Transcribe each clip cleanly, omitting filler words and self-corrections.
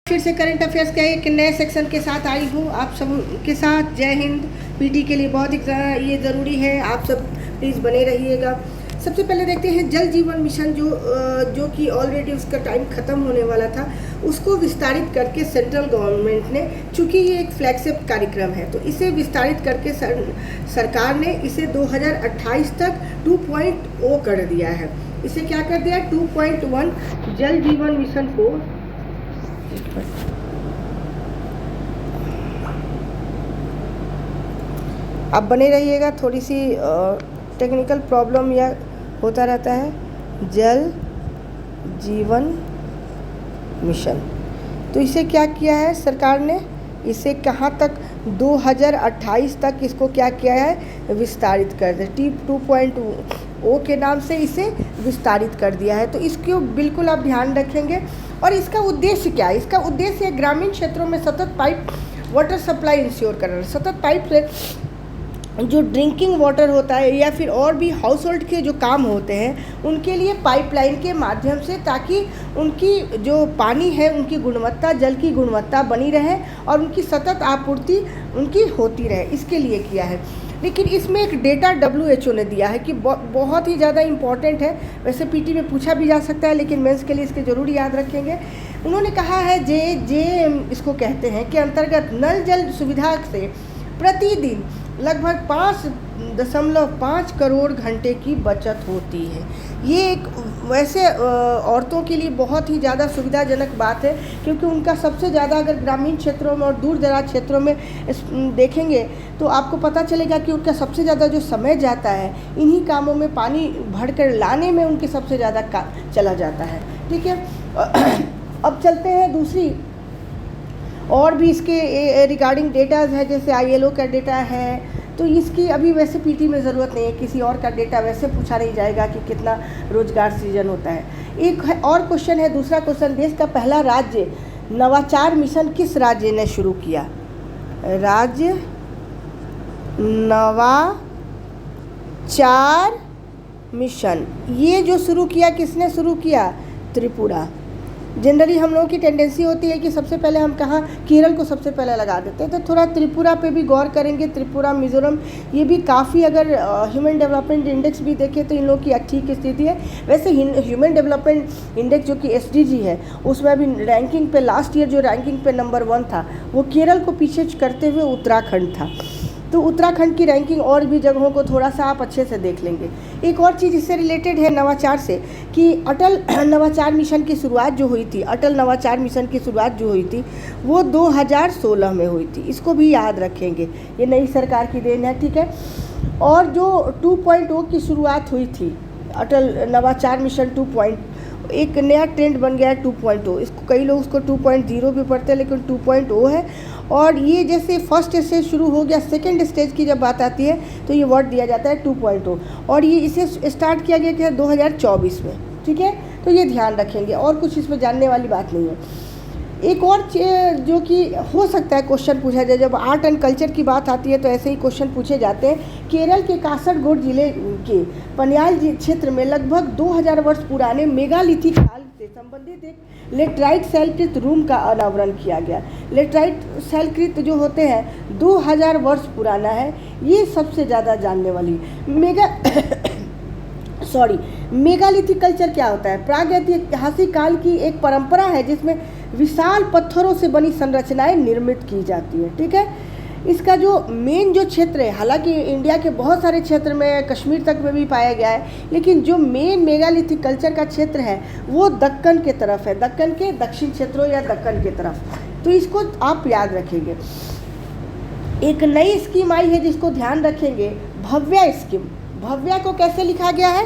फिर से current affairs के एक नए सेक्शन के साथ आई हूँ आप सब के साथ। जय हिंद। पीटी के लिए बहुत ही ये ज़रूरी है, आप सब प्लीज़ बने रहिएगा। सबसे पहले देखते हैं जल जीवन मिशन जो कि ऑलरेडी उसका टाइम ख़त्म होने वाला था, उसको विस्तारित करके सेंट्रल गवर्नमेंट ने, चूँकि ये एक फ्लैगशिप कार्यक्रम है तो इसे विस्तारित करके सरकार ने इसे 2028 तक 2.0 कर दिया है। इसे क्या कर दिया, 2.1 जल जीवन मिशन को आप बने रहिएगा। थोड़ी सी टेक्निकल प्रॉब्लम या होता रहता है। जल जीवन मिशन, तो इसे क्या किया है सरकार ने, इसे कहाँ तक 2028 तक इसको क्या किया है, विस्तारित कर दिया। टी 2.0 के नाम से इसे विस्तारित कर दिया है। तो इसको बिल्कुल आप ध्यान रखेंगे। और इसका उद्देश्य क्या है, इसका उद्देश्य ग्रामीण क्षेत्रों में सतत पाइप वाटर सप्लाई इंश्योर करना। सतत पाइप से जो ड्रिंकिंग वाटर होता है या फिर और भी हाउस होल्ड के जो काम होते हैं उनके लिए पाइपलाइन के माध्यम से, ताकि उनकी जो पानी है उनकी गुणवत्ता, जल की गुणवत्ता बनी रहे और उनकी सतत आपूर्ति उनकी होती रहे, इसके लिए किया है। लेकिन इसमें एक डेटा WHO ने दिया है कि बहुत ही ज़्यादा इम्पॉर्टेंट है। वैसे पीटी में पूछा भी जा सकता है, लेकिन मेंस के लिए इसके ज़रूर याद रखेंगे। उन्होंने कहा है जे इसको कहते हैं कि अंतर्गत नल जल सुविधा से प्रतिदिन लगभग 5.5 करोड़ घंटे की बचत होती है। ये एक वैसे औरतों के लिए बहुत ही ज़्यादा सुविधाजनक बात है, क्योंकि उनका सबसे ज़्यादा, अगर ग्रामीण क्षेत्रों में और दूर दराज क्षेत्रों में देखेंगे तो आपको पता चलेगा कि उनका सबसे ज़्यादा जो समय जाता है इन्हीं कामों में, पानी भरकर लाने में उनके सबसे ज़्यादा चला जाता है। ठीक है, अब चलते हैं दूसरी और भी इसके रिगार्डिंग डेटाज है, जैसे ILO का डेटा है, तो इसकी अभी वैसे पीटी में ज़रूरत नहीं है। किसी और का डेटा वैसे पूछा नहीं जाएगा कि कितना रोजगार सृजन होता है। एक और क्वेश्चन है, दूसरा क्वेश्चन, देश का पहला राज्य नवाचार मिशन किस राज्य ने शुरू किया। राज्य नवाचार मिशन, ये जो शुरू किया, किसने शुरू किया, त्रिपुरा। जनरली हम लोगों की टेंडेंसी होती है कि सबसे पहले हम कहाँ, केरल को सबसे पहले लगा देते हैं, तो थोड़ा त्रिपुरा पे भी गौर करेंगे। त्रिपुरा, मिज़ोरम, ये भी काफ़ी, अगर ह्यूमन डेवलपमेंट इंडेक्स भी देखें तो इन लोगों की ठीक स्थिति है। वैसे ह्यूमन डेवलपमेंट इंडेक्स जो कि SDG है, उसमें अभी रैंकिंग पे, लास्ट ईयर जो रैंकिंग पे नंबर 1 था वो केरल को पीछे करते हुए उत्तराखंड था। तो उत्तराखंड की रैंकिंग और भी जगहों को थोड़ा सा आप अच्छे से देख लेंगे। एक और चीज़ इससे रिलेटेड है नवाचार से, कि अटल नवाचार मिशन की शुरुआत जो हुई थी, अटल नवाचार मिशन की शुरुआत जो हुई थी वो 2016 में हुई थी। इसको भी याद रखेंगे, ये नई सरकार की देन है। ठीक है, और जो 2.0 की शुरुआत हुई थी, अटल नवाचार मिशन 2.0, एक नया ट्रेंड बन गया है 2.0। इसको कई लोग उसको 2.0 भी पढ़ते हैं, लेकिन 2.0 है। और ये जैसे फर्स्ट स्टेज शुरू हो गया, सेकंड स्टेज की जब बात आती है तो ये वर्ड दिया जाता है 2.0, और ये इसे स्टार्ट किया गया क्या 2024 में। ठीक है, तो ये ध्यान रखेंगे, और कुछ इसमें जानने वाली बात नहीं है। एक और जो कि हो सकता है क्वेश्चन पूछा जाए, जब आर्ट एंड कल्चर की बात आती है तो ऐसे ही क्वेश्चन पूछे जाते हैं। केरल के कासरगोड जिले के पनियाल क्षेत्र में लगभग 2000 वर्ष पुराने मेगालिथिक काल से संबंधित एक लेटराइट शैलकृत रूम का अनावरण किया गया। लेटराइट शैलकृत जो होते हैं 2000 वर्ष पुराना है, ये सबसे ज़्यादा जानने वाली। मेगालिथिक कल्चर क्या होता है, प्रागैतिहासिक काल की एक परंपरा है जिसमें विशाल पत्थरों से बनी संरचनाएं निर्मित की जाती है। ठीक है, इसका जो मेन जो क्षेत्र है, हालांकि इंडिया के बहुत सारे क्षेत्र में, कश्मीर तक में भी पाया गया है, लेकिन जो मेन मेगालिथिक कल्चर का क्षेत्र है वो दक्कन के तरफ है, दक्कन के दक्षिण क्षेत्रों या दक्कन के तरफ। तो इसको आप याद रखेंगे। एक नई स्कीम आई है जिसको ध्यान रखेंगे, भव्या स्कीम। भव्या को कैसे लिखा गया है,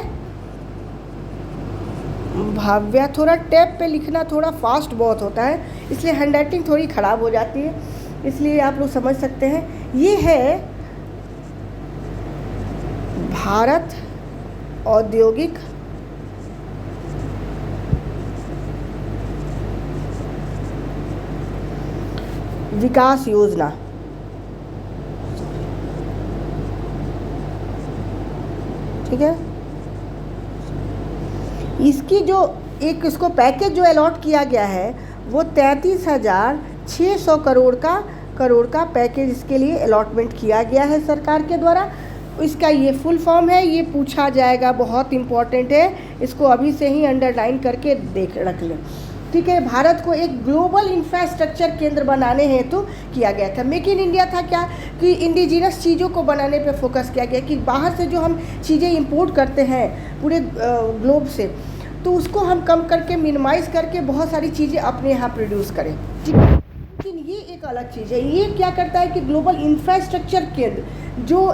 भव्या, थोड़ा टैब पे लिखना थोड़ा फास्ट बहुत होता है, इसलिए हैंडराइटिंग थोड़ी ख़राब हो जाती है, इसलिए आप लोग समझ सकते हैं। ये है भारत औद्योगिक विकास योजना। ठीक है, इसकी जो एक इसको पैकेज जो अलॉट किया गया है वो 33,600 करोड़ का पैकेज इसके लिए अलॉटमेंट किया गया है सरकार के द्वारा। इसका ये फुल फॉर्म है, ये पूछा जाएगा, बहुत इम्पॉर्टेंट है, इसको अभी से ही अंडरलाइन करके रख लें। ठीक है, भारत को एक ग्लोबल इंफ्रास्ट्रक्चर केंद्र बनाने हेतु किया गया था। मेक इन इंडिया था क्या कि इंडिजिनस चीज़ों को बनाने पे फोकस किया गया कि बाहर से जो हम चीज़ें इंपोर्ट करते हैं पूरे ग्लोब से, तो उसको हम कम करके मिनिमाइज़ करके बहुत सारी चीज़ें अपने यहाँ प्रोड्यूस करें। ठीक है, लेकिन ये एक अलग चीज़ है। ये क्या करता है कि ग्लोबल इंफ्रास्ट्रक्चर केंद्र, जो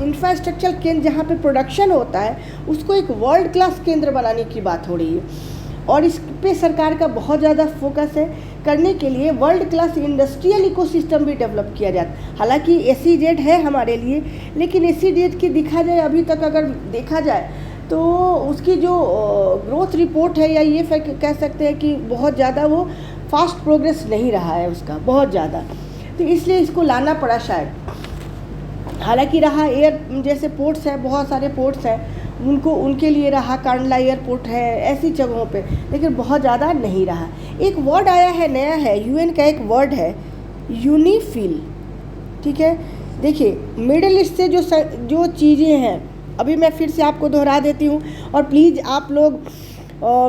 इंफ्रास्ट्रक्चर केंद्र जहाँ पे प्रोडक्शन होता है, उसको एक वर्ल्ड क्लास केंद्र बनाने की बात हो रही है और इस पे सरकार का बहुत ज़्यादा फोकस है। करने के लिए वर्ल्ड क्लास इंडस्ट्रियल इकोसिस्टम भी डेवलप किया जाता है। हालांकि SEZ है हमारे लिए, लेकिन SEZ की देखा जाए अभी तक अगर देखा जाए तो उसकी जो ग्रोथ रिपोर्ट है, या ये कह सकते हैं कि बहुत ज़्यादा वो फास्ट प्रोग्रेस नहीं रहा है उसका, बहुत ज़्यादा, तो इसलिए इसको लाना पड़ा शायद। हालांकि रहा एयर जैसे पोर्ट्स हैं, बहुत सारे पोर्ट्स हैं, उनके लिए रहा, कांडला एयरपोर्ट है, ऐसी जगहों पे, लेकिन बहुत ज़्यादा नहीं रहा। एक वर्ड आया है, नया है, UN का एक वर्ड है यूनिफिल। ठीक है, देखिए मिडिल ईस्ट से जो चीज़ें हैं, अभी मैं फिर से आपको दोहरा देती हूँ, और प्लीज़ आप लोग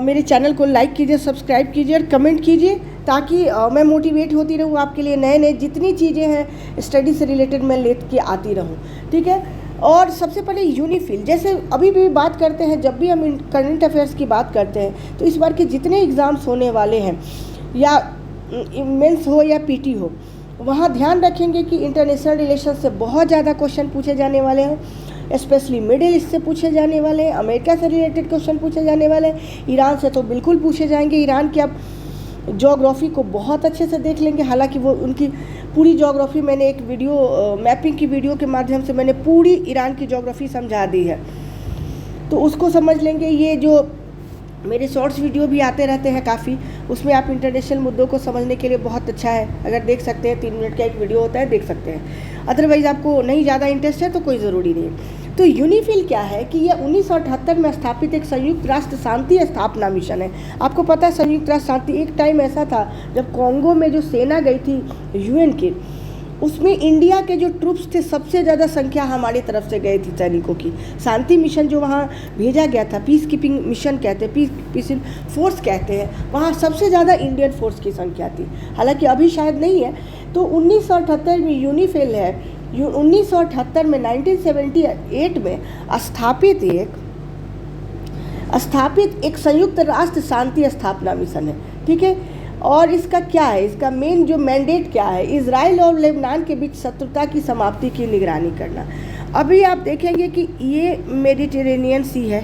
मेरे चैनल को लाइक कीजिए, सब्सक्राइब कीजिए और कमेंट कीजिए, ताकि मैं मोटिवेट होती रहूँ आपके लिए नए जितनी चीज़ें हैं स्टडी से रिलेटेड मैं लेके आती रहूँ। ठीक है, और सबसे पहले यूनिफिल, जैसे अभी भी बात करते हैं, जब भी हम करंट अफेयर्स की बात करते हैं, तो इस बार के जितने एग्ज़ाम्स होने वाले हैं, या मेंस हो या PT हो, वहाँ ध्यान रखेंगे कि इंटरनेशनल रिलेशन से बहुत ज़्यादा क्वेश्चन पूछे जाने वाले हैं, स्पेशली मिडिल ईस्ट से पूछे जाने वाले हैं, अमेरिका से रिलेटेड क्वेश्चन पूछे जाने वाले हैं, ईरान से तो बिल्कुल पूछे जाएंगे। ईरान की आप ज्योग्राफी को बहुत अच्छे से देख लेंगे, हालांकि वो उनकी पूरी ज्योग्राफी मैंने एक वीडियो मैपिंग की वीडियो के माध्यम से मैंने पूरी ईरान की ज्योग्राफी समझा दी है, तो उसको समझ लेंगे। ये जो मेरे शॉर्ट्स वीडियो भी आते रहते हैं काफ़ी, उसमें आप इंटरनेशनल मुद्दों को समझने के लिए बहुत अच्छा है, अगर देख सकते हैं, 3 मिनट का एक वीडियो होता है, देख सकते हैं। अदरवाइज़ आपको नहीं ज़्यादा इंटरेस्ट है तो कोई ज़रूरी नहीं। तो यूनिफिल क्या है कि यह 1978 में स्थापित एक संयुक्त राष्ट्र शांति स्थापना मिशन है। आपको पता है संयुक्त राष्ट्र शांति, एक टाइम ऐसा था जब कॉन्गो में जो सेना गई थी UN की, उसमें इंडिया के जो ट्रूप्स थे सबसे ज़्यादा संख्या हमारी तरफ से गई थी सैनिकों की। शांति मिशन जो वहाँ भेजा गया था, पीस कीपिंग मिशन कहते हैं, पीस फोर्स कहते हैं, वहाँ सबसे ज़्यादा इंडियन फोर्स की संख्या थी, हालांकि अभी शायद नहीं है। तो 1978 में यूनिफिल है, 1978 में 1978 में स्थापित एक संयुक्त राष्ट्र शांति स्थापना मिशन है। ठीक है, और इसका क्या है, इसका मेन जो मैंडेट क्या है, इजराइल और लेबनान के बीच शत्रुता की समाप्ति की निगरानी करना। अभी आप देखेंगे कि ये मेडिटेरेनियन सी है,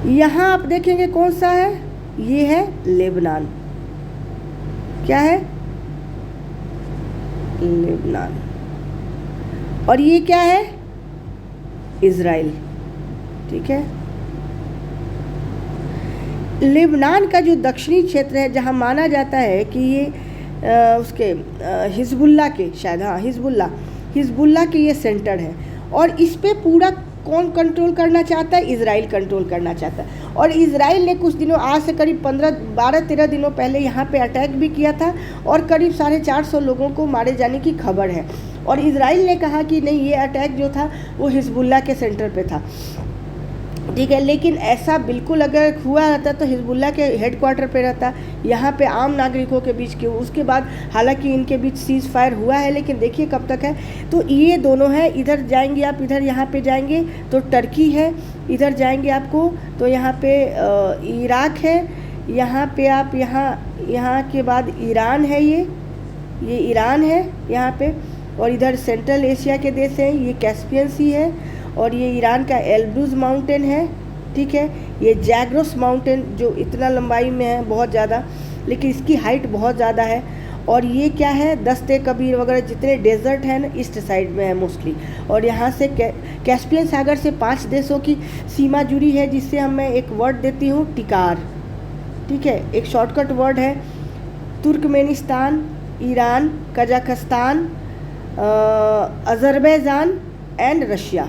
यहाँ आप देखेंगे कौन सा है, ये है लेबनान। क्या है, लेबनान। और ये क्या है, इजराइल। ठीक है, लेबनान का जो दक्षिणी क्षेत्र है, जहां माना जाता है कि ये उसके हिजबुल्ला के, शायद हाँ हिजबुल्ला के ये सेंटर है, और इस पे पूरा कौन कंट्रोल करना चाहता है, इजराइल कंट्रोल करना चाहता है। और इजराइल ने कुछ दिनों, आज से करीब 12-13 दिनों पहले यहाँ पे अटैक भी किया था, और करीब 450 लोगों को मारे जाने की खबर है। और इजराइल ने कहा कि नहीं, ये अटैक जो था वो हिजबुल्ला के सेंटर पे था। ठीक है, लेकिन ऐसा बिल्कुल अगर हुआ रहता तो हिजबुल्ला के हेडक्वार्टर पे रहता, यहाँ पे आम नागरिकों के बीच क्यों। उसके बाद हालांकि इनके बीच सीज़ फायर हुआ है, लेकिन देखिए कब तक है। तो ये दोनों है, इधर जाएंगे आप, इधर यहाँ पे जाएंगे तो टर्की है, इधर जाएंगे आपको तो यहाँ पे इराक है, यहाँ पे आप यहाँ के बाद ईरान है, ये ईरान है यहाँ पे, और इधर सेंट्रल एशिया के देश हैं, ये कैस्पियन सी है, और ये ईरान का एल्ब्रूज माउंटेन है। ठीक है, ये जैग्रोस माउंटेन जो इतना लंबाई में है बहुत ज़्यादा, लेकिन इसकी हाइट बहुत ज़्यादा है। और ये क्या है, दस्ते कबीर वगैरह जितने डेजर्ट हैं ना, ईस्ट साइड में है मोस्टली। और यहाँ से कैस्पियन सागर से 5 देशों की सीमा जुड़ी है, जिससे मैं एक वर्ड देती हूँ, टिकार। ठीक है, एक शॉर्टकट वर्ड है, Turkmenistan, Iran, Kazakhstan, Azerbaijan and Russia,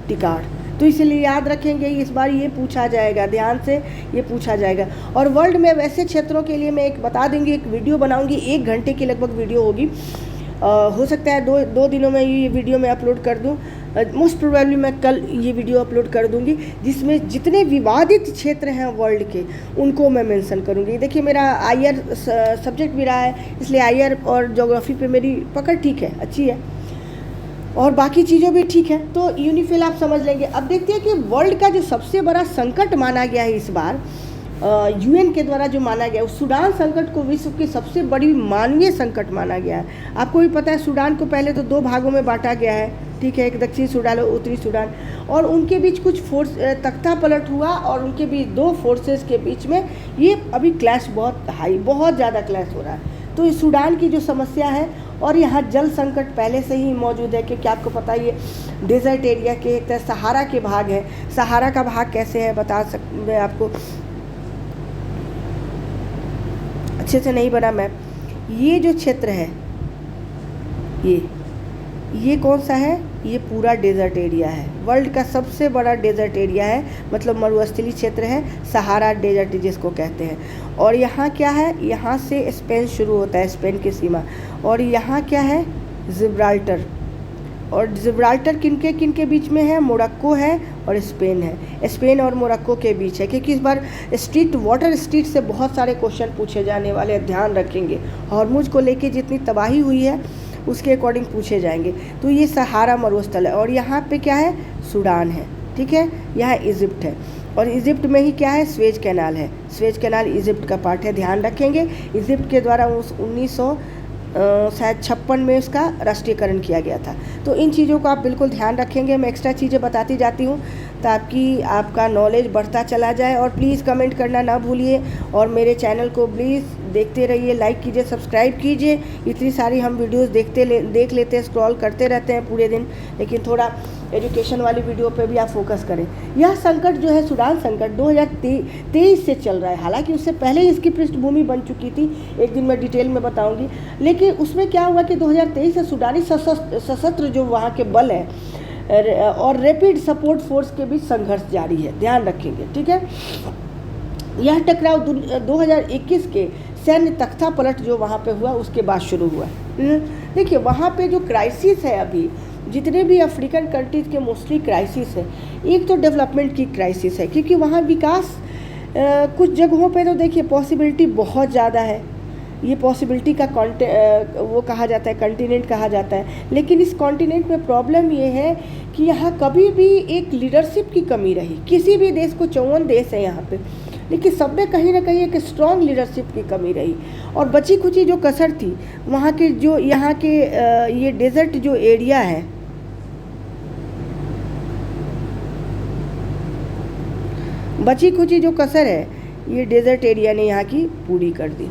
टिकार। तो इसलिए याद रखेंगे, इस बार ये पूछा जाएगा, ध्यान से ये पूछा जाएगा। और वर्ल्ड में वैसे क्षेत्रों के लिए मैं एक बता देंगी, एक वीडियो बनाऊंगी, 1 घंटे की लगभग वीडियो होगी। हो सकता है दो दिनों में ये वीडियो मैं अपलोड कर दूं। मोस्ट प्रोबेबली मैं कल ये वीडियो अपलोड कर दूंगी, जिसमें जितने विवादित क्षेत्र हैं वर्ल्ड के उनको मैं मेंशन करूंगी। देखिए मेरा आईआर सब्जेक्ट भी रहा है, इसलिए आईआर और ज्योग्राफी पे मेरी पकड़ ठीक है, अच्छी है, और बाकी चीज़ों भी ठीक है। तो यूनिफिल आप समझ लेंगे। अब देखते हैं कि वर्ल्ड का जो सबसे बड़ा संकट माना गया है इस बार यूएन के द्वारा जो माना गया, उस सूडान संकट को विश्व की सबसे बड़ी मानवीय संकट माना गया है। आपको भी पता है सूडान को पहले तो 2 भागों में बांटा गया है, ठीक है, एक दक्षिणी सूडान और उत्तरी सूडान, और उनके बीच कुछ फोर्स तख्ता पलट हुआ और उनके बीच 2 फोर्सेस के बीच में ये अभी क्लैश बहुत ज़्यादा क्लैश हो रहा है। तो इस सूडान की जो समस्या है, और यहाँ जल संकट पहले से ही मौजूद है, क्योंकि आपको पता है ये डेजर्ट एरिया के एक तरह सहारा के भाग है। सहारा का भाग कैसे है मैं आपको अच्छे से नहीं बना मैप। ये जो क्षेत्र है ये कौन सा है? ये पूरा डेजर्ट एरिया है, वर्ल्ड का सबसे बड़ा डेजर्ट एरिया है, मतलब मरुस्थलीय क्षेत्र है, सहारा डेजर्ट जिसको कहते हैं। और यहाँ क्या है? यहाँ से स्पेन शुरू होता है, स्पेन की सीमा, और यहाँ क्या है? जिब्राल्टर। और जिब्राल्टर किनके बीच में है? मोरक्को है और स्पेन है, स्पेन और मोरक्को के बीच है। क्योंकि इस बार वाटर स्ट्रीट से बहुत सारे क्वेश्चन पूछे जाने वाले, ध्यान रखेंगे। हॉर्मुज को लेके जितनी तबाही हुई है उसके अकॉर्डिंग पूछे जाएंगे। तो ये सहारा मरुस्थल है, और यहाँ पे क्या है? सूडान है, ठीक है, यहाँ इजिप्ट है, और इजिप्ट में ही क्या है? स्वेज कैनाल है। स्वेज कैनाल इजिप्ट का पार्ट है, ध्यान रखेंगे। इजिप्ट के द्वारा 1956 में उसका राष्ट्रीयकरण किया गया था। तो इन चीज़ों को आप बिल्कुल ध्यान रखेंगे। मैं एक्स्ट्रा चीज़ें बताती जाती हूँ ताकि आपका नॉलेज बढ़ता चला जाए। और प्लीज़ कमेंट करना ना भूलिए, और मेरे चैनल को प्लीज़ देखते रहिए, लाइक कीजिए, सब्सक्राइब कीजिए। इतनी सारी हम वीडियोस देख लेते हैं, स्क्रॉल करते रहते हैं पूरे दिन, लेकिन थोड़ा एजुकेशन वाली वीडियो पे भी आप फोकस करें। यह संकट जो है सूडान संकट 2023 से चल रहा है, हालांकि उससे पहले ही इसकी पृष्ठभूमि बन चुकी थी, एक दिन मैं डिटेल में बताऊंगी। लेकिन उसमें क्या हुआ कि 2023 से सूडानी सशस्त्र जो वहाँ के बल है और रैपिड सपोर्ट फोर्स के बीच संघर्ष जारी है, ध्यान रखेंगे, ठीक है। यह टकराव 2021 के सैन्य तख्ता पलट जो वहाँ पे हुआ उसके बाद शुरू हुआ। देखिए वहाँ पे जो क्राइसिस है, अभी जितने भी अफ्रीकन कंट्रीज़ के मोस्टली क्राइसिस है, एक तो डेवलपमेंट की क्राइसिस है, क्योंकि वहाँ विकास कुछ जगहों पे तो देखिए पॉसिबिलिटी बहुत ज़्यादा है, ये पॉसिबिलिटी का वो कहा जाता है, कॉन्टिनेंट कहा जाता है। लेकिन इस कॉन्टिनेंट में प्रॉब्लम ये है कि यहाँ कभी भी एक लीडरशिप की कमी रही, किसी भी देश को 54 देश है यहाँ पे, लेकिन सब में कहीं ना कहीं एक स्ट्रॉन्ग लीडरशिप की कमी रही। और बची खुची जो कसर थी वहाँ के जो यहाँ के ये डेजर्ट जो एरिया है, बची खुची जो कसर है ये डेजर्ट एरिया ने यहाँ की पूरी कर दी।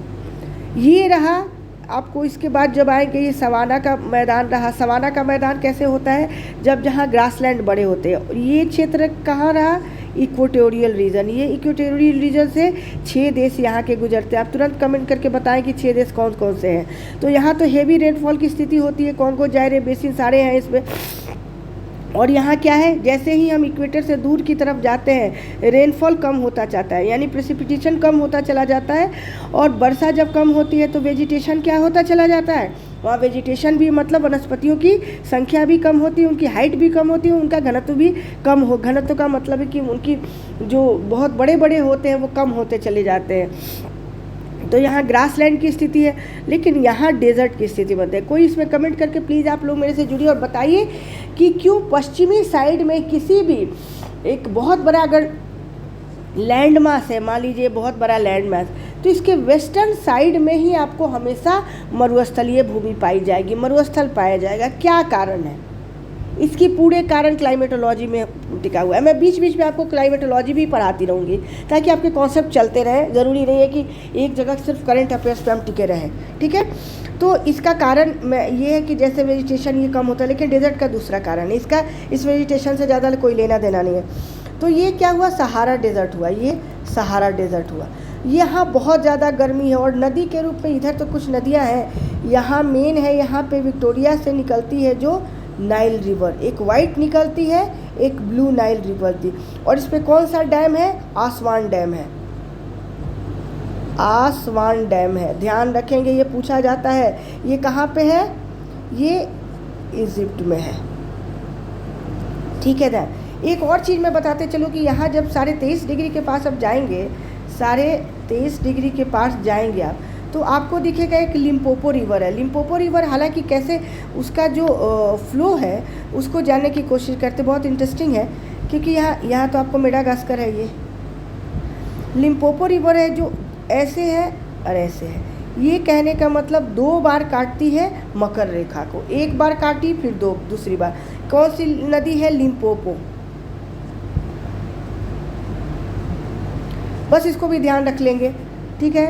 ये रहा आपको, इसके बाद जब आएंगे ये सवाना का मैदान रहा। सवाना का मैदान कैसे होता है? जब जहाँ ग्रासलैंड बड़े होते हैं। ये क्षेत्र कहाँ रहा? Equatorial region. ये इक्वेटोरियल रीजन से 6 देश यहाँ के गुजरते हैं। आप तुरंत कमेंट करके बताएं कि 6 देश कौन कौन से हैं। तो यहाँ तो हेवी रेनफॉल की स्थिति होती है, कॉन्गो, जायरे बेसिन सारे हैं इसमें। और यहाँ क्या है, जैसे ही हम इक्वेटर से दूर की तरफ जाते हैं रेनफॉल कम होता जाता है, यानी प्रेसिपिटेशन कम होता चला जाता है। और वर्षा जब कम होती है तो वेजिटेशन क्या होता चला जाता है, वहाँ वेजिटेशन भी मतलब वनस्पतियों की संख्या भी कम होती है, उनकी हाइट भी कम होती है, उनका घनत्व भी कम हो। घनत्व का मतलब है कि उनकी जो बहुत बड़े बड़े होते हैं वो कम होते चले जाते हैं। तो यहाँ ग्रासलैंड की स्थिति है, लेकिन यहाँ डेजर्ट की स्थिति बनती है। कोई इसमें कमेंट करके प्लीज़ आप लोग मेरे से जुड़िए और बताइए कि क्यों पश्चिमी साइड में किसी भी एक बहुत बड़ा अगर लैंड मास है, मान लीजिए बहुत बड़ा लैंड मास, तो इसके वेस्टर्न साइड में ही आपको हमेशा मरुस्थलीय भूमि पाई जाएगी, मरुस्थल पाया जाएगा। क्या कारण है? इसकी पूरे कारण क्लाइमेटोलॉजी में टिका हुआ है। मैं बीच बीच में आपको क्लाइमेटोलॉजी भी पढ़ाती रहूँगी ताकि आपके कॉन्सेप्ट चलते रहें। ज़रूरी नहीं है कि एक जगह सिर्फ करंट अफेयर्स पे हम टिके रहें, ठीक है। तो इसका कारण ये है कि जैसे वेजिटेशन ये कम होता है, लेकिन डेजर्ट का दूसरा कारण है, इसका इस वेजिटेशन से ज़्यादा कोई लेना देना नहीं है। तो ये क्या हुआ? सहारा डेजर्ट हुआ, ये सहारा डेजर्ट हुआ। यहाँ बहुत ज़्यादा गर्मी है, और नदी के रूप में इधर तो कुछ नदियाँ हैं। यहाँ मेन है, यहाँ पे विक्टोरिया से निकलती है जो नाइल रिवर, एक वाइट निकलती है, एक ब्लू नाइल रिवर थी। और इस पे कौन सा डैम है? आसवान डैम है, आसवान डैम है। ध्यान रखेंगे, ये पूछा जाता है। ये कहाँ पे है? ये इजिप्ट में है, ठीक है ना। एक और चीज़ मैं बताते चलूँ कि यहाँ जब 23.5 डिग्री के पास आप जाएंगे, 23.5 डिग्री के पास जाएंगे आप, तो आपको दिखेगा एक लिम्पोपो रिवर है। लिम्पोपो रिवर हालांकि कैसे उसका जो फ्लो है उसको जानने की कोशिश करते, बहुत इंटरेस्टिंग है, क्योंकि यहाँ तो आपको मेडागास्कर है। ये लिम्पोपो रिवर है जो ऐसे है और ऐसे है। ये कहने का मतलब 2 बार काटती है मकर रेखा को, एक बार काटी फिर दूसरी बार। कौन सी नदी है? लिम्पोपो। बस इसको भी ध्यान रख लेंगे, ठीक है।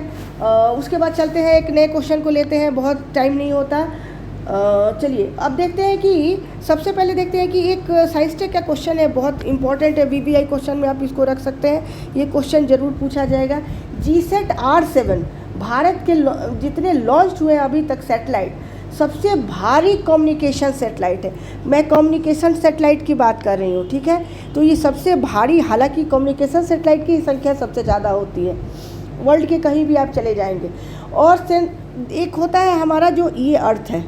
उसके बाद चलते हैं, एक नए क्वेश्चन को लेते हैं, बहुत टाइम नहीं होता। चलिए अब देखते हैं कि सबसे पहले देखते हैं कि एक साइंस टेक का क्वेश्चन है, बहुत इंपॉर्टेंट है, वीवीआई क्वेश्चन में आप इसको रख सकते हैं, ये क्वेश्चन जरूर पूछा जाएगा। GSAT R7 भारत के जितने लॉन्च हुए अभी तक सैटेलाइट, सबसे भारी कम्युनिकेशन सैटेलाइट है। मैं कम्युनिकेशन सैटेलाइट की बात कर रही हूँ, ठीक है। तो ये सबसे भारी, हालांकि कम्युनिकेशन सैटेलाइट की संख्या सबसे ज़्यादा होती है वर्ल्ड के कहीं भी आप चले जाएंगे। और एक होता है हमारा जो ये अर्थ है,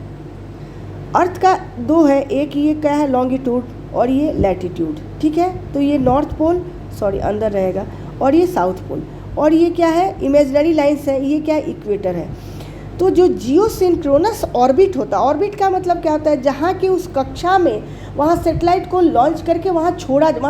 अर्थ का 2 है, एक ये क्या है लॉन्गिट्यूड और ये लैटिट्यूड, ठीक है। तो ये नॉर्थ पोल, सॉरी अंदर रहेगा, और ये साउथ पोल, और ये क्या है इमेजिनरी लाइन्स है, ये क्या है इक्वेटर है। तो जो जियोसिंक्रोनस ऑर्बिट होता है, ऑर्बिट का मतलब क्या होता है? जहाँ की उस कक्षा में वहाँ सेटेलाइट को लॉन्च करके वहाँ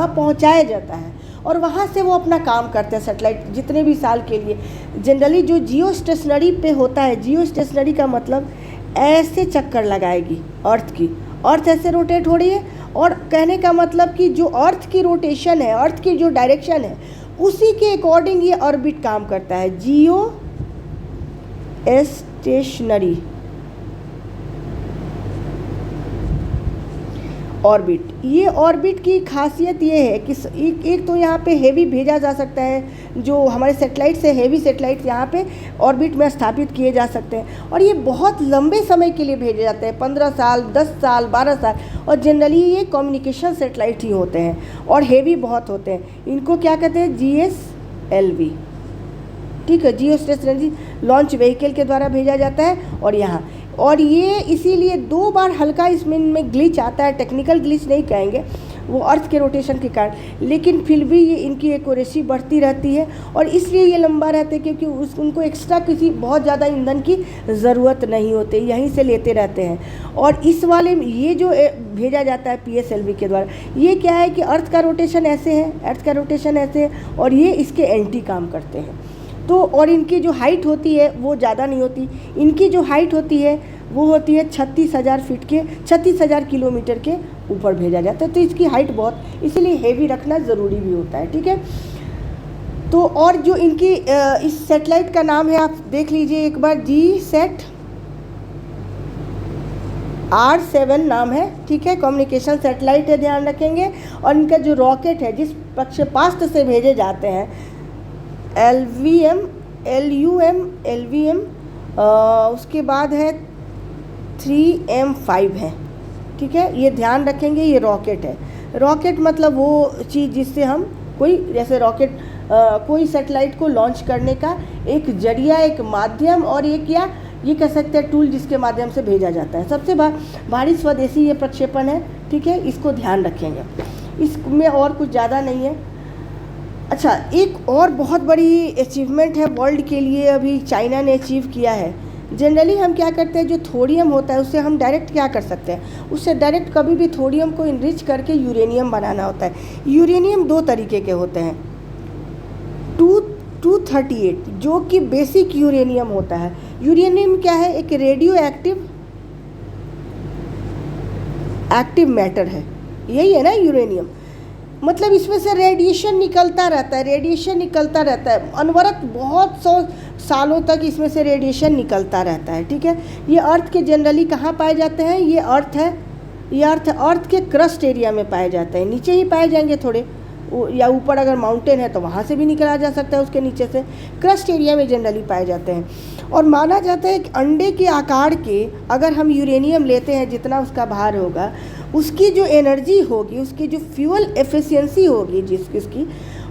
पहुँचाया जाता है और वहाँ से वो अपना काम करते हैं सेटेलाइट जितने भी साल के लिए। जनरली जो जियो स्टेशनरी पे होता है, जियो स्टेशनरी का मतलब ऐसे चक्कर लगाएगी अर्थ की, अर्थ ऐसे रोटेट हो रही है, और कहने का मतलब कि जो अर्थ की रोटेशन है, अर्थ की जो डायरेक्शन है, उसी के अकॉर्डिंग ये ऑर्बिट काम करता है। जियो स्टेशनरी ऑर्बिट, ये ऑर्बिट की खासियत ये है कि एक तो यहाँ पे हेवी भेजा जा सकता है, जो हमारे सेटेलाइट से हेवी सेटेलाइट यहाँ पे ऑर्बिट में स्थापित किए जा सकते हैं, और ये बहुत लंबे समय के लिए भेजे जाते हैं, 15 साल, 10 साल, 12 साल, और जनरली ये कम्युनिकेशन सेटेलाइट ही होते हैं और हेवी बहुत होते हैं। इनको क्या कहते हैं? GSLV, ठीक है, जियो स्टेशनरी लॉन्च व्हीकल के द्वारा भेजा जाता है। और ये इसीलिए 2 बार हल्का इसमें ग्लिच आता है, टेक्निकल ग्लिच नहीं कहेंगे, वो अर्थ के रोटेशन के कारण, लेकिन फिर भी ये इनकी एक्यूरेसी बढ़ती रहती है और इसलिए ये लंबा रहते हैं, क्योंकि उनको एक्स्ट्रा किसी बहुत ज़्यादा ईंधन की ज़रूरत नहीं होती, यहीं से लेते रहते हैं। और इस वाले में ये जो भेजा जाता है PSLV के द्वारा, ये क्या है कि अर्थ का रोटेशन ऐसे है, अर्थ का रोटेशन ऐसे है, और ये इसके एंटी काम करते हैं। तो और इनकी जो हाइट होती है वो ज़्यादा नहीं होती, इनकी जो हाइट होती है वो होती है 36,000 फीट के, 36,000 किलोमीटर के ऊपर भेजा जाता है। तो इसकी हाइट बहुत, इसीलिए हेवी रखना ज़रूरी भी होता है, ठीक है। तो और जो इनकी इस सैटेलाइट का नाम है, आप देख लीजिए एक बार, GSAT R7 नाम है, ठीक है, कम्युनिकेशन सैटेलाइट है, ध्यान रखेंगे। और इनका जो रॉकेट है, जिस प्रक्षेपास्त्र से भेजे जाते हैं, LUM, उसके बाद है 3M5 है, ठीक है, ये ध्यान रखेंगे। ये रॉकेट है, रॉकेट मतलब वो चीज़ जिससे हम कोई, जैसे रॉकेट कोई सैटेलाइट को लॉन्च करने का एक जरिया, एक माध्यम, और ये कह सकते हैं टूल, जिसके माध्यम से भेजा जाता है। सबसे भारी स्वदेशी ये प्रक्षेपण है, ठीक है, इसको ध्यान रखेंगे, इसमें और कुछ ज़्यादा नहीं है। अच्छा, एक और बहुत बड़ी अचीवमेंट है वर्ल्ड के लिए, अभी चाइना ने अचीव किया है। जनरली हम क्या करते हैं, जो थोरियम होता है उससे हम डायरेक्ट क्या कर सकते हैं, उससे डायरेक्ट कभी भी थोरियम को इनरिच करके यूरेनियम बनाना होता है। यूरेनियम 2 तरीके के होते हैं, 238 जो कि बेसिक यूरेनियम होता है। यूरेनियम क्या है? एक रेडियो एक्टिव मैटर है, यही है ना यूरेनियम, मतलब इसमें से रेडिएशन निकलता रहता है, अनवरत बहुत 100 सालों तक इसमें से रेडिएशन निकलता रहता है, ठीक है। ये अर्थ के जनरली कहाँ पाए जाते हैं? ये अर्थ के क्रस्ट एरिया में पाए जाते हैं, नीचे ही पाए जाएंगे थोड़े, या ऊपर अगर माउंटेन है तो वहाँ से भी निकला जा सकता है, उसके नीचे से क्रस्ट एरिया में जनरली पाए जाते हैं। और माना जाता है कि अंडे के आकार के अगर हम यूरेनियम लेते हैं, जितना उसका भार होगा उसकी जो एनर्जी होगी, उसकी जो फ्यूल एफिशिएंसी होगी जिसकी,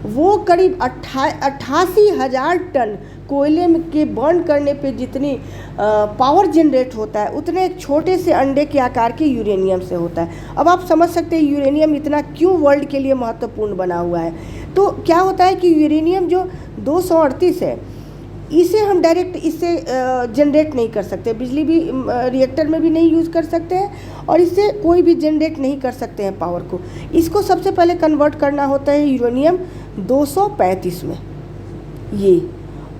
वो करीब 88,000 टन कोयले के बर्न करने पे जितनी पावर जनरेट होता है उतने एक छोटे से अंडे के आकार के यूरेनियम से होता है। अब आप समझ सकते हैं यूरेनियम इतना क्यों वर्ल्ड के लिए महत्वपूर्ण बना हुआ है। तो क्या होता है कि यूरेनियम जो 238 है, इसे हम डायरेक्ट इससे जनरेट नहीं कर सकते, बिजली भी रिएक्टर में भी नहीं यूज़ कर सकते हैं और इससे कोई भी जनरेट नहीं कर सकते हैं पावर को। इसको सबसे पहले कन्वर्ट करना होता है यूरेनियम 235 में ये,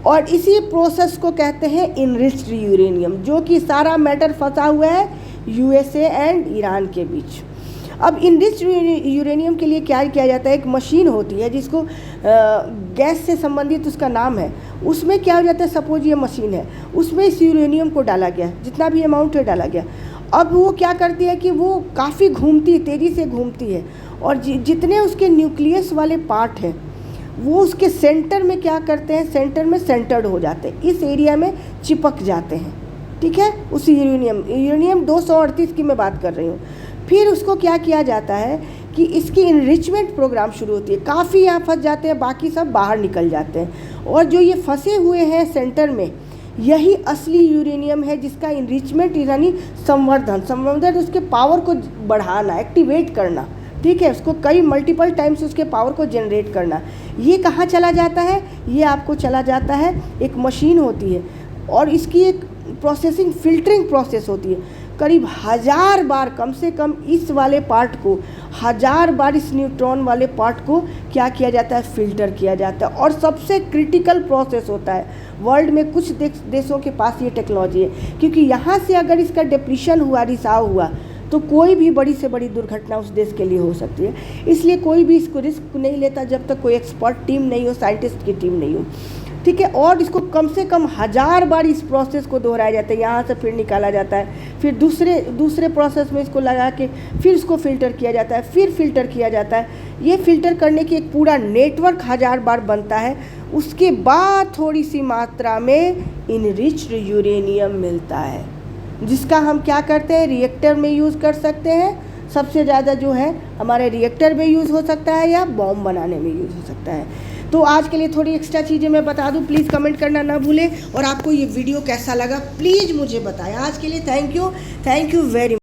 और इसी प्रोसेस को कहते हैं इनरिच्ड यूरेनियम, जो कि सारा मैटर फंसा हुआ है यूएसए एंड ईरान के बीच। अब इनरिच्ड यूरेनियम के लिए क्या किया जाता है, एक मशीन होती है जिसको गैस से संबंधित उसका नाम है, उसमें क्या हो जाता है, सपोज ये मशीन है, उसमें इस यूरेनियम को डाला गया, जितना भी अमाउंट है डाला गया। अब वो क्या करती है कि वो काफ़ी घूमती है, तेज़ी से घूमती है, और जितने उसके न्यूक्लियस वाले पार्ट हैं वो उसके सेंटर में क्या करते हैं, सेंटर में सेंटर्ड हो जाते हैं, इस एरिया में चिपक जाते हैं, ठीक है। उस यूरेनियम 238 की मैं बात कर रही हूँ। फिर उसको क्या किया जाता है कि इसकी इनरिचमेंट प्रोग्राम शुरू होती है, काफ़ी यहाँ फंस जाते हैं, बाकी सब बाहर निकल जाते हैं, और जो ये फंसे हुए हैं सेंटर में, यही असली यूरेनियम है जिसका इनरिचमेंट यानी संवर्धन उसके पावर को बढ़ाना, एक्टिवेट करना, ठीक है, उसको कई मल्टीपल टाइम्स उसके पावर को जनरेट करना। ये कहाँ चला जाता है, ये आपको चला जाता है, एक मशीन होती है और इसकी एक प्रोसेसिंग फिल्टरिंग प्रोसेस होती है। करीब 1000 बार, कम से कम इस वाले पार्ट को 1000 बार, इस न्यूट्रॉन वाले पार्ट को क्या किया जाता है, फिल्टर किया जाता है। और सबसे क्रिटिकल प्रोसेस होता है, वर्ल्ड में कुछ देशों के पास ये टेक्नोलॉजी है, क्योंकि यहाँ से अगर इसका डिप्लीशन हुआ, रिसाव हुआ, तो कोई भी बड़ी से बड़ी दुर्घटना उस देश के लिए हो सकती है। इसलिए कोई भी इसको रिस्क नहीं लेता जब तक कोई एक्सपर्ट टीम नहीं हो, साइंटिस्ट की टीम नहीं हो, ठीक है। और इसको कम से कम 1000 बार इस प्रोसेस को दोहराया जाता है, यहाँ से फिर निकाला जाता है, फिर दूसरे प्रोसेस में इसको लगा के फिर इसको फिल्टर किया जाता है, फिर फिल्टर किया जाता है। ये फिल्टर करने की एक पूरा नेटवर्क 1000 बार बनता है। उसके बाद थोड़ी सी मात्रा में इनरिच्ड यूरेनियम मिलता है, जिसका हम क्या करते हैं, रिएक्टर में यूज़ कर सकते हैं। सबसे ज़्यादा जो है हमारे रिएक्टर में यूज़ हो सकता है या बॉम्ब बनाने में यूज़ हो सकता है। तो आज के लिए थोड़ी एक्स्ट्रा चीज़ें मैं बता दूं, प्लीज़ कमेंट करना ना भूलें, और आपको ये वीडियो कैसा लगा प्लीज़ मुझे बताएं। आज के लिए थैंक यू वेरी मच।